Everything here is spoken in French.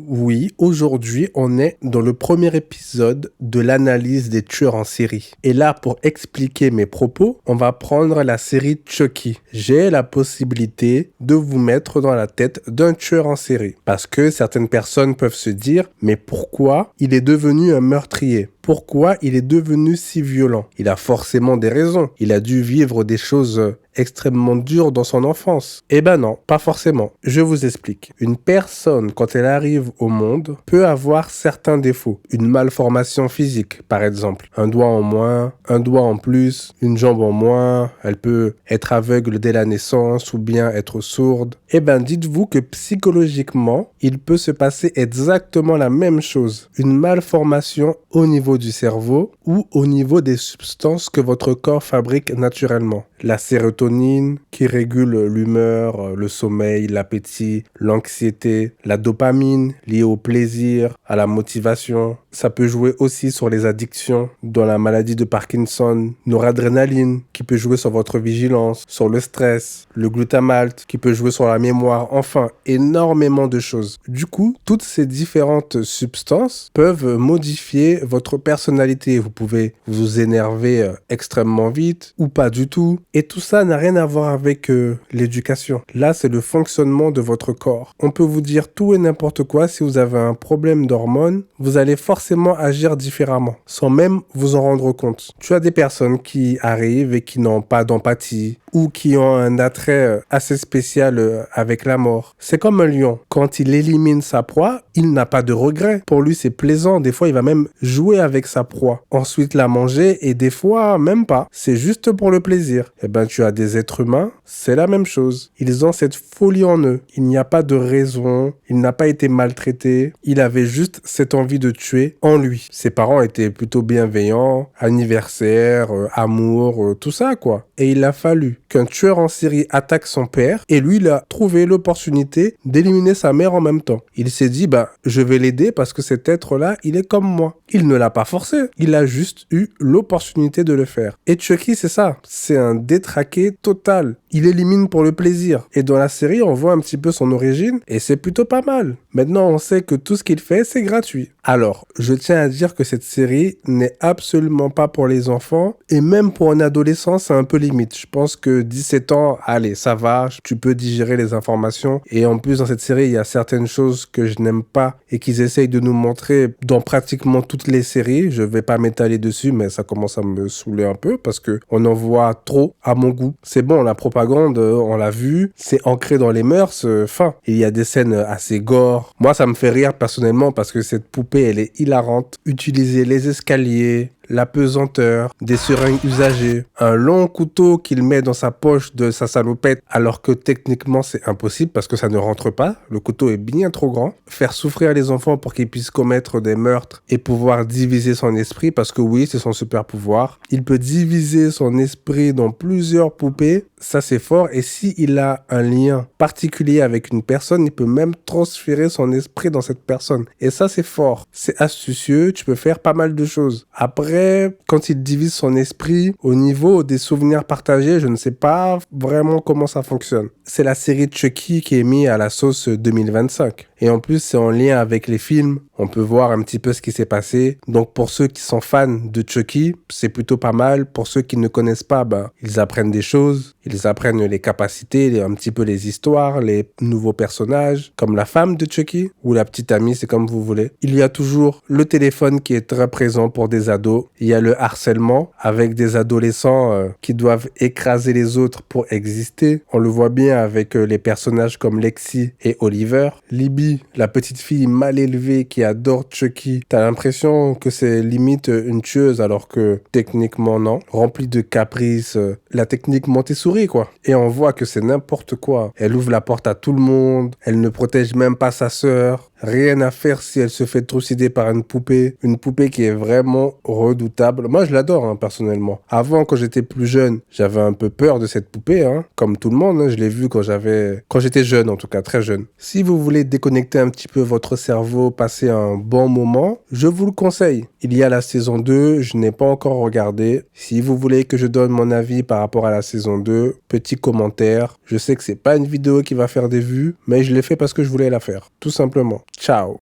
Oui, aujourd'hui, on est dans le premier épisode de l'analyse des tueurs en série. Et là, pour expliquer mes propos, on va prendre la série Chucky. J'ai la possibilité de vous mettre dans la tête d'un tueur en série. Parce que certaines personnes peuvent se dire, mais pourquoi il est devenu un meurtrier ? Pourquoi il est devenu si violent? Il a forcément des raisons. Il a dû vivre des choses extrêmement dures dans son enfance. Eh ben non, pas forcément. Je vous explique. Une personne, quand elle arrive au monde, peut avoir certains défauts. Une malformation physique, par exemple. Un doigt en moins, un doigt en plus, une jambe en moins. Elle peut être aveugle dès la naissance ou bien être sourde. Eh ben dites-vous que psychologiquement, il peut se passer exactement la même chose. Une malformation au niveau du cerveau ou au niveau des substances que votre corps fabrique naturellement. La sérotonine qui régule l'humeur, le sommeil, l'appétit, l'anxiété, la dopamine liée au plaisir, à la motivation. Ça peut jouer aussi sur les addictions, dans la maladie de Parkinson, noradrénaline qui peut jouer sur votre vigilance, sur le stress, le glutamate qui peut jouer sur la mémoire, enfin énormément de choses. Du coup, toutes ces différentes substances peuvent modifier votre personnalité. Vous pouvez vous énerver extrêmement vite ou pas du tout. Et tout ça n'a rien à voir avec l'éducation. Là, c'est le fonctionnement de votre corps. On peut vous dire tout et n'importe quoi. Si vous avez un problème d'hormones, vous allez forcément agir différemment, sans même vous en rendre compte. Tu as des personnes qui arrivent et qui n'ont pas d'empathie ou qui ont un attrait assez spécial avec la mort. C'est comme un lion. Quand il élimine sa proie, il n'a pas de regret. Pour lui, c'est plaisant. Des fois, il va même jouer avec sa proie. Ensuite, la manger et des fois, même pas. C'est juste pour le plaisir. Eh ben, tu as des êtres humains, c'est la même chose. Ils ont cette folie en eux. Il n'y a pas de raison. Il n'a pas été maltraité. Il avait juste cette envie de tuer en lui. Ses parents étaient plutôt bienveillants, anniversaire, amour, tout ça, quoi. Et il a fallu qu'un tueur en série attaque son père et lui, il a trouvé l'opportunité d'éliminer sa mère en même temps. Il s'est dit, je vais l'aider parce que cet être-là, il est comme moi. Il ne l'a pas forcé. Il a juste eu l'opportunité de le faire. Et Chucky, c'est ça. C'est un détraqué total. Il élimine pour le plaisir. Et dans la série, on voit un petit peu son origine et c'est plutôt pas mal. Maintenant, on sait que tout ce qu'il fait, c'est gratuit. Alors, je tiens à dire que cette série n'est absolument pas pour les enfants et même pour un adolescent, c'est un peu limite. Je pense que 17 ans, allez, ça va, tu peux digérer les informations. Et en plus, dans cette série, il y a certaines choses que je n'aime pas et qu'ils essayent de nous montrer dans pratiquement toutes les séries. Je vais pas m'étaler dessus, mais ça commence à me saouler un peu parce que on en voit trop à mon goût. C'est bon, la propagande, on l'a vu, c'est ancré dans les mœurs, fin. Il y a des scènes assez gore. Moi, ça me fait rire personnellement parce que cette poupée, elle est hilarante. Utiliser les escaliers, la pesanteur, des seringues usagées, un long couteau qu'il met dans sa poche de sa salopette alors que techniquement c'est impossible parce que ça ne rentre pas, le couteau est bien trop grand. Faire souffrir les enfants pour qu'ils puissent commettre des meurtres et pouvoir diviser son esprit parce que oui, c'est son super pouvoir. Il peut diviser son esprit dans plusieurs poupées, ça c'est fort et s'il a un lien particulier avec une personne, il peut même transférer son esprit dans cette personne. Et ça c'est fort, c'est astucieux, tu peux faire pas mal de choses. Après, quand il divise son esprit au niveau des souvenirs partagés, je ne sais pas vraiment comment ça fonctionne. C'est la série Chucky qui est mise à la sauce 2025. Et en plus, c'est en lien avec les films. On peut voir un petit peu ce qui s'est passé. Donc, pour ceux qui sont fans de Chucky, c'est plutôt pas mal. Pour ceux qui ne connaissent pas, ils apprennent des choses. Ils apprennent les capacités, un petit peu les histoires, les nouveaux personnages, comme la femme de Chucky ou la petite amie, c'est comme vous voulez. Il y a toujours le téléphone qui est très présent pour des ados. Il y a le harcèlement avec des adolescents qui doivent écraser les autres pour exister. On le voit bien avec les personnages comme Lexi et Oliver. Libby, la petite fille mal élevée qui adore Chucky. T'as l'impression que c'est limite une tueuse alors que techniquement non. Remplie de caprices. La technique Montessori quoi. Et on voit que c'est n'importe quoi. Elle ouvre la porte à tout le monde. Elle ne protège même pas sa sœur. Rien à faire si elle se fait trucider par une poupée. Une poupée qui est vraiment redoutable. Moi, je l'adore, personnellement. Avant, quand j'étais plus jeune, j'avais un peu peur de cette poupée, comme tout le monde. Je l'ai vue quand j'étais jeune, en tout cas, très jeune. Si vous voulez déconnecter un petit peu votre cerveau, passer un bon moment, je vous le conseille. Il y a la saison 2, je n'ai pas encore regardé. Si vous voulez que je donne mon avis par rapport à la saison 2, petit commentaire. Je sais que c'est pas une vidéo qui va faire des vues, mais je l'ai fait parce que je voulais la faire, tout simplement. Ciao.